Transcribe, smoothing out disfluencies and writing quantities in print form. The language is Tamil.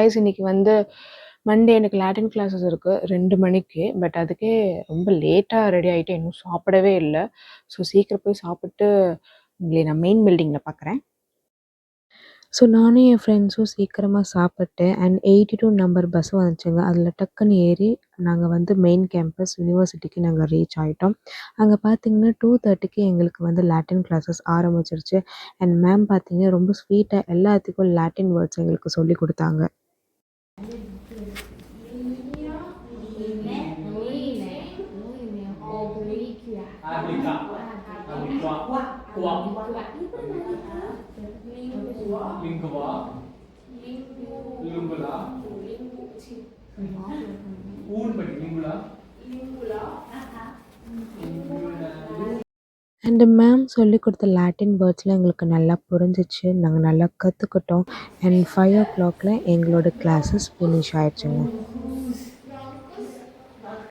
கைஸ் இன்னைக்கு வந்து மண்டே எனக்கு லாட்டின் கிளாஸஸ் இருக்கு 2 மணிக்கு. பட் அதுக்கே ரொம்ப லேட்டா ரெடி ஆயிட்டேன். இன்னும் சாப்பிடவே இல்ல. ஸோ சீக்கிரம் போய் சாப்பிட்டு உங்களை நான் மெயின் பில்டிங்ல பார்க்குறேன். ஸோ நானும் என் ஃப்ரெண்ட்ஸும் சீக்கிரமா சாப்பிட்டு அண்ட் 82 நம்பர் பஸ் வந்துச்சுங்க. அதில டக்குன்னு ஏறி நாங்க வந்து மெயின் கேம்பஸ் யூனிவர்சிட்டிக்கு நாங்க ரீச் ஆயிட்டோம். அங்க பார்த்தீங்கன்னா 2:30க்கு எங்களுக்கு வந்து லாட்டின் கிளாஸஸ் ஆரம்பிச்சிருச்சு. அண்ட் மேம் பார்த்தீங்கன்னா ரொம்ப ஸ்வீட்டா எல்லாத்துக்கும் லாட்டின் வேர்ட்ஸ் எங்களுக்கு சொல்லிக் குடுத்தாங்க. Lingua, lingula, un bagi lingula, and ma'am சொல்லிக் கொடுத்த லாட்டின் வேர்ட்ஸ்லாம் எங்களுக்கு நல்லா புரிஞ்சிச்சு. நாங்க நல்லா கத்துக்கிட்டோம். அண்ட் 5 o'clockல எங்களோட கிளாஸஸ் ஃபினிஷ் ஆயிடுச்சுங்க.